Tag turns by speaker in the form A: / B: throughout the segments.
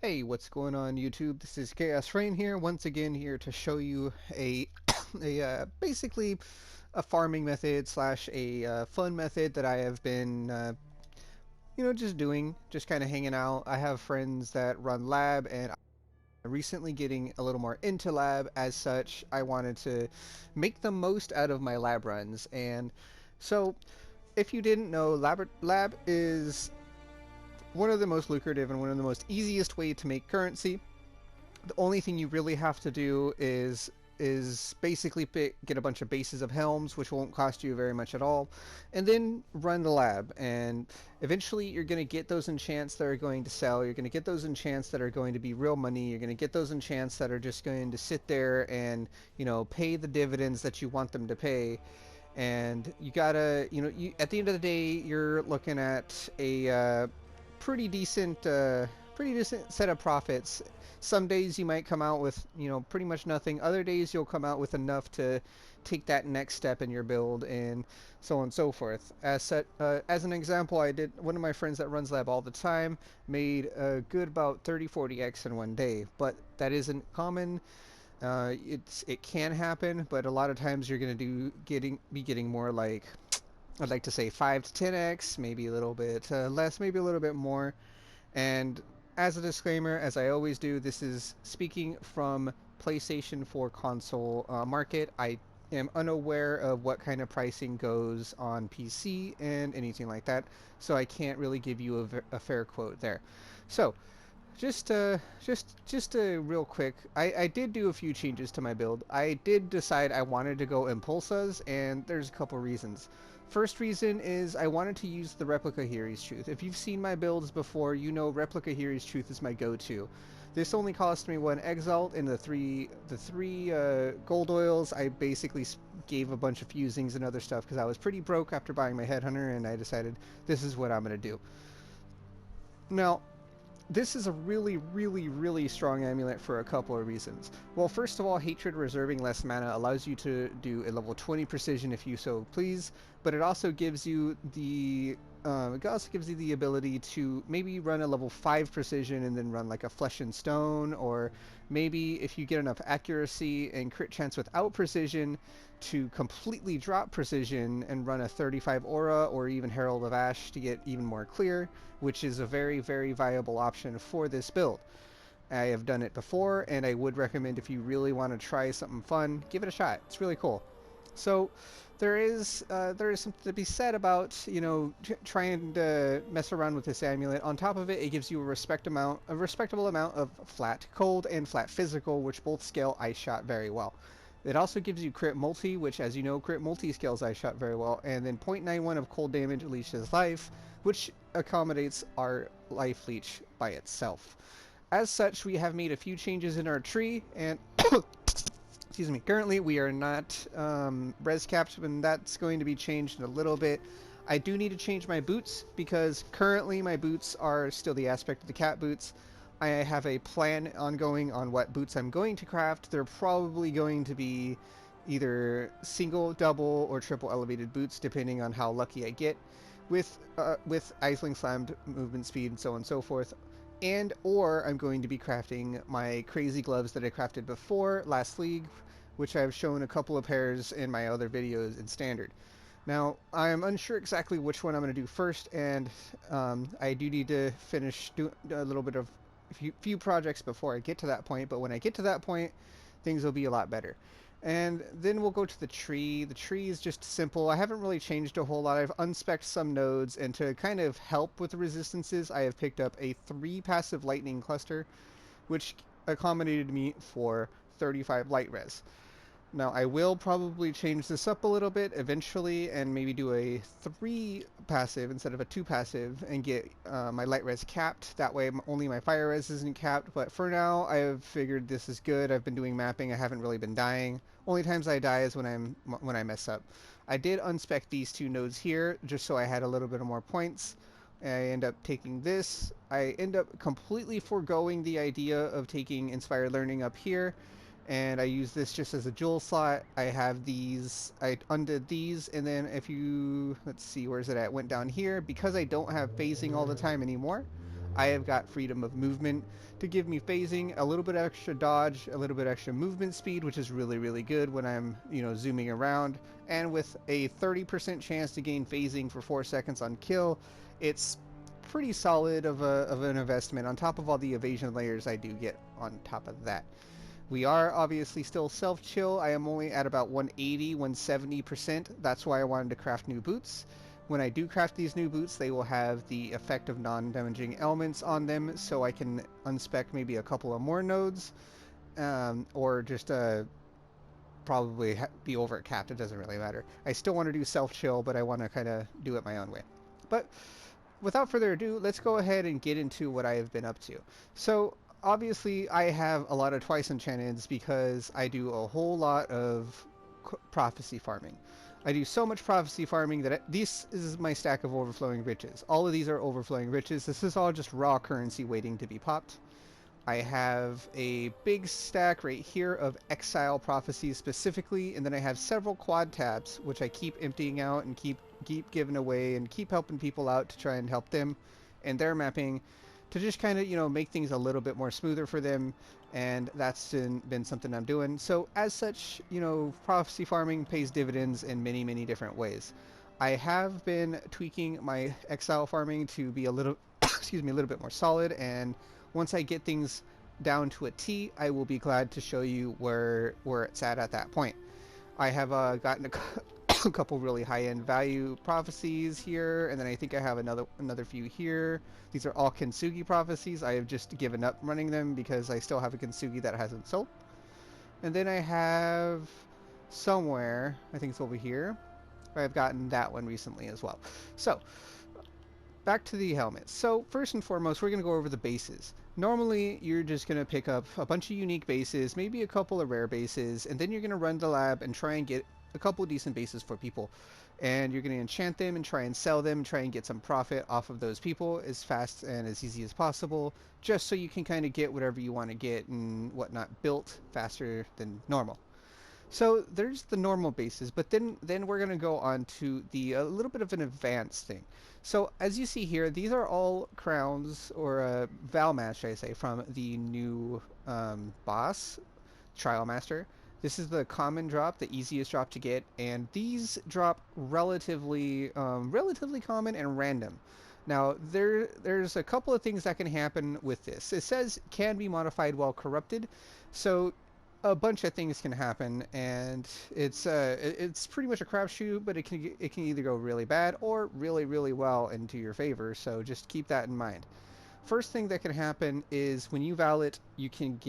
A: Hey, what's going on YouTube? This is Chaos-Reighn here, once again here to show you a, basically a farming method slash a fun method that I have been, just doing, just kind of hanging out. I have friends that run lab and I'm recently getting a little more into lab. As such, I wanted to make the most out of my lab runs. And so, if you didn't know, lab is one of the most lucrative and one of the most easiest way to make currency. The only thing you really have to do is basically get a bunch of bases of helms, which won't cost you very much at all, and then run the lab. And eventually, you're going to get those enchants that are going to sell. You're going to get those enchants that are going to be real money. You're going to get those enchants that are just going to sit there and pay the dividends that you want them to pay. And you gotta, at the end of the day, you're looking at a pretty decent pretty decent set of profits. Some days you might come out with pretty much nothing. Other days you'll come out with enough to take that next step in your build, and so on and so forth. As an example, I did one of my friends that runs lab all the time made a good about 30-40x in one day, but that isn't common. It can happen, but a lot of times you're going to be getting more like, I'd like to say 5 to 10x, maybe a little bit less, maybe a little bit more. And as a disclaimer, as I always do, this is speaking from PlayStation 4 console market. I am unaware of what kind of pricing goes on PC and anything like that, so I can't really give you a fair quote there. So, just real quick, I did do a few changes to my build. I did decide I wanted to go Impulsas, and there's a couple reasons. First reason is I wanted to use the Replica Hiri's Truth. If you've seen my builds before, you know Replica Hiri's Truth is my go-to. This only cost me one exalt, and the three gold oils. I basically gave a bunch of fusings and other stuff because I was pretty broke after buying my Headhunter, and I decided this is what I'm going to do. Now, this is a really, really, really strong amulet for a couple of reasons. Well, first of all, Hatred reserving less mana allows you to do a level 20 precision if you so please, but it also gives you the ability to maybe run a level 5 precision and then run like a Flesh and Stone, or maybe if you get enough accuracy and crit chance without precision, to completely drop precision and run a 35 aura or even Herald of Ash to get even more clear, which is a very, very viable option for this build. I have done it before, and I would recommend, if you really want to try something fun, give it a shot. It's really cool. So there is something to be said about trying to mess around with this amulet. On top of it, it gives you a respectable amount of flat cold and flat physical, which both scale Ice Shot very well. It also gives you crit multi, which, as you know, crit multi scales Ice Shot very well, and then 0.91 of cold damage leeches life, which accommodates our life leech by itself. As such, we have made a few changes in our tree, and excuse me, currently we are not res capped, and that's going to be changed in a little bit. I do need to change my boots, because currently my boots are still the aspect of the cat boots. I have a plan ongoing on what boots I'm going to craft. They're probably going to be either single, double, or triple elevated boots, depending on how lucky I get with Aisling Slammed movement speed and so on and so forth. And or I'm going to be crafting my crazy gloves that I crafted before last league, which I've shown a couple of pairs in my other videos in standard. Now, I'm unsure exactly which one I'm going to do first, and I do need to finish a little bit of few projects before I get to that point, but when I get to that point, things will be a lot better. And then we'll go to the tree. The tree is just simple. I haven't really changed a whole lot. I've unspec'd some nodes, and to kind of help with the resistances, I have picked up a 3 passive lightning cluster, which accommodated me for 35 light res. Now, I will probably change this up a little bit eventually and maybe do a 3 passive instead of a 2 passive and get my light res capped. That way only my fire res isn't capped, but for now I've figured this is good. I've been doing mapping. I haven't really been dying. Only times I die is when I mess up. I did unspec these 2 nodes here just so I had a little bit of more points. I end up taking this. I end up completely foregoing the idea of taking Inspired Learning up here, and I use this just as a jewel slot. I have these, I undid these, and then if you, let's see, where's it at? Went down here. Because I don't have phasing all the time anymore, I have got freedom of movement to give me phasing, a little bit extra dodge, a little bit extra movement speed, which is really, really good when I'm, zooming around. And with a 30% chance to gain phasing for 4 seconds on kill, it's pretty solid of an investment on top of all the evasion layers I do get on top of that. We are obviously still self-chill. I am only at about 180, 170%. That's why I wanted to craft new boots. When I do craft these new boots, they will have the effect of non-damaging elements on them, so I can unspec maybe a couple of more nodes, or just probably be over at capped. It doesn't really matter. I still want to do self-chill, but I want to kind of do it my own way. But without further ado, let's go ahead and get into what I have been up to. So obviously I have a lot of twice enchanteds because I do a whole lot of prophecy farming. I do so much prophecy farming that this is my stack of overflowing riches. All of these are overflowing riches. This is all just raw currency waiting to be popped. I have a big stack right here of exile prophecies specifically, and then I have several quad tabs which I keep emptying out and keep giving away and keep helping people out to try and help them and their mapping to just kind of make things a little bit more smoother for them, and that's been something I'm doing. So as such, prophecy farming pays dividends in many different ways. I have been tweaking my exile farming to be a little excuse me, a little bit more solid, and once I get things down to a T, I will be glad to show you where it's at that point. I have gotten a couple really high-end value prophecies here, and then I think I have another few here. These are all Kintsugi prophecies. I have just given up running them because I still have a Kintsugi that hasn't sold. And then I have somewhere, I think it's over here, I've gotten that one recently as well. So back to the helmets. So first and foremost, we're going to go over the bases. Normally, you're just going to pick up a bunch of unique bases, maybe a couple of rare bases, and then you're going to run the lab and try and get a couple of decent bases for people. And you're going to enchant them and try and sell them, try and get some profit off of those people as fast and as easy as possible, just so you can kind of get whatever you want to get and whatnot built faster than normal. So there's the normal bases, but then we're going to go on to the a little bit of an advanced thing. So as you see here, these are all crowns, or Val match, I say, from the new boss, Trial Master. This is the common drop, the easiest drop to get, and these drop relatively common and random. Now, there's a couple of things that can happen with this. It says can be modified while corrupted, so a bunch of things can happen, and it's pretty much a crapshoot, but it can either go really bad or really well into your favor, so just keep that in mind. First thing that can happen is when you val it, you can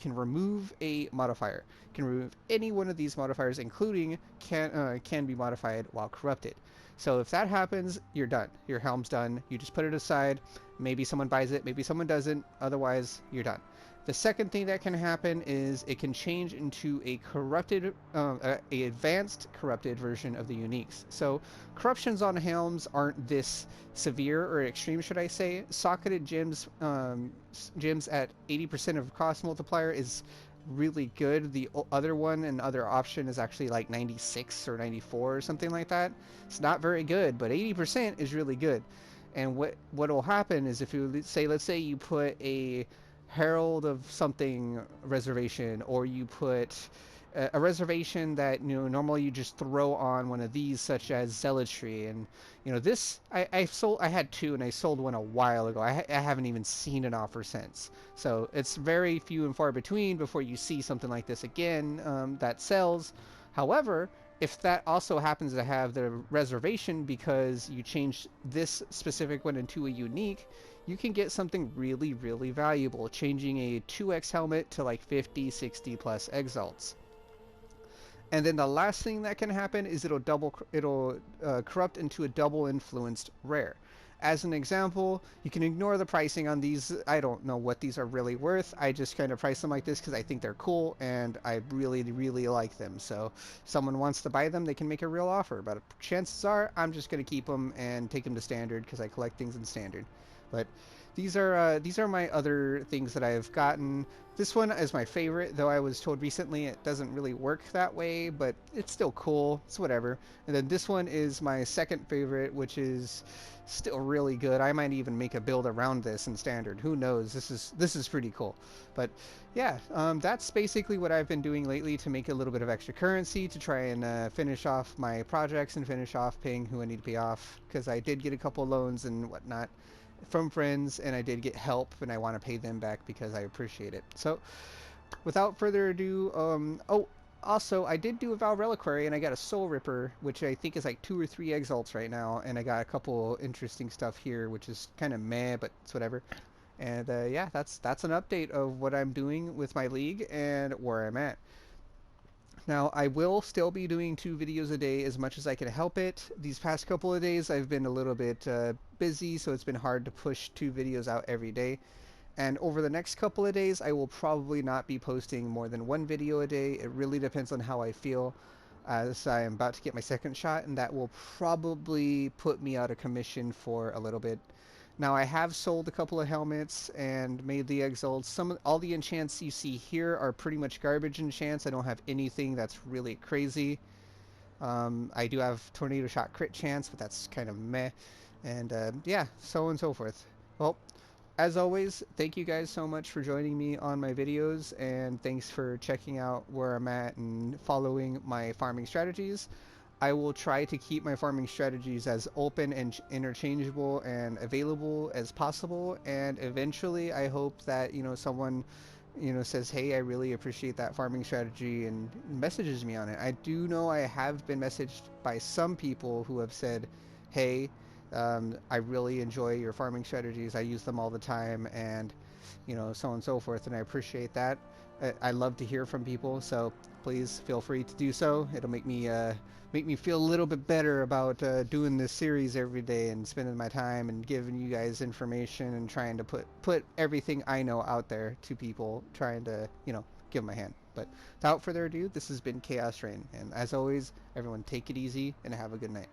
A: remove a modifier. You can remove any one of these modifiers, including can be modified while corrupted. So if that happens, you're done. Your helm's done. You just put it aside. Maybe someone buys it, maybe someone doesn't. Otherwise, you're done. The second thing that can happen is it can change into a corrupted, a advanced corrupted version of the uniques. So corruptions on helms aren't this severe or extreme, should I say. Socketed gems, gems at 80% of cost multiplier is really good. The other one and other option is actually like 96 or 94 or something like that. It's not very good, but 80% is really good. And what will happen is if you say, let's say you put a Herald of something reservation, or you put a reservation that normally you just throw on one of these, such as zealotry, and this I had two and I sold one a while ago. I haven't even seen an offer since, so it's very few and far between before you see something like this again that sells. However, if that also happens to have the reservation because you changed this specific one into a unique, you can get something really valuable, changing a 2x helmet to like 50, 60 plus exalts. And then the last thing that can happen is it'll corrupt into a double influenced rare. As an example, you can ignore the pricing on these. I don't know what these are really worth. I just kind of price them like this because I think they're cool and I really like them. So if someone wants to buy them, they can make a real offer. But chances are I'm just going to keep them and take them to standard because I collect things in standard. But these are my other things that I've gotten. This one is my favorite, though I was told recently it doesn't really work that way, but it's still cool. It's whatever. And then this one is my second favorite, which is still really good. I might even make a build around this in standard. Who knows? This is pretty cool. But yeah, that's basically what I've been doing lately to make a little bit of extra currency to try and finish off my projects and finish off paying who I need to pay off, because I did get a couple loans and whatnot from friends, and I did get help, and I want to pay them back because I appreciate it. So, without further ado, oh, also, I did do a Val Reliquary, and I got a Soul Ripper, which I think is like 2 or 3 exalts right now, and I got a couple interesting stuff here, which is kind of meh, but it's whatever. And yeah, that's an update of what I'm doing with my league and where I'm at. Now, I will still be doing 2 videos a day as much as I can help it. These past couple of days, I've been a little bit busy, so it's been hard to push 2 videos out every day. And over the next couple of days, I will probably not be posting more than 1 video a day. It really depends on how I feel, as I am about to get my second shot, and that will probably put me out of commission for a little bit. Now, I have sold a couple of helmets and made the exalts. All the enchants you see here are pretty much garbage enchants. I don't have anything that's really crazy. I do have tornado shot crit chance, but that's kind of meh. And yeah, so on and so forth. Well, as always, thank you guys so much for joining me on my videos, and thanks for checking out where I'm at and following my farming strategies. I will try to keep my farming strategies as open and interchangeable and available as possible, and eventually I hope that, someone, says, hey, I really appreciate that farming strategy, and messages me on it. I do know I have been messaged by some people who have said, hey, I really enjoy your farming strategies, I use them all the time, and so on and so forth, and I appreciate that. I love to hear from people, so please feel free to do so. It'll make me feel a little bit better about doing this series every day and spending my time and giving you guys information and trying to put everything I know out there to people, trying to give them a hand. But without further ado, this has been Chaos-Reighn, and as always, everyone take it easy and have a good night.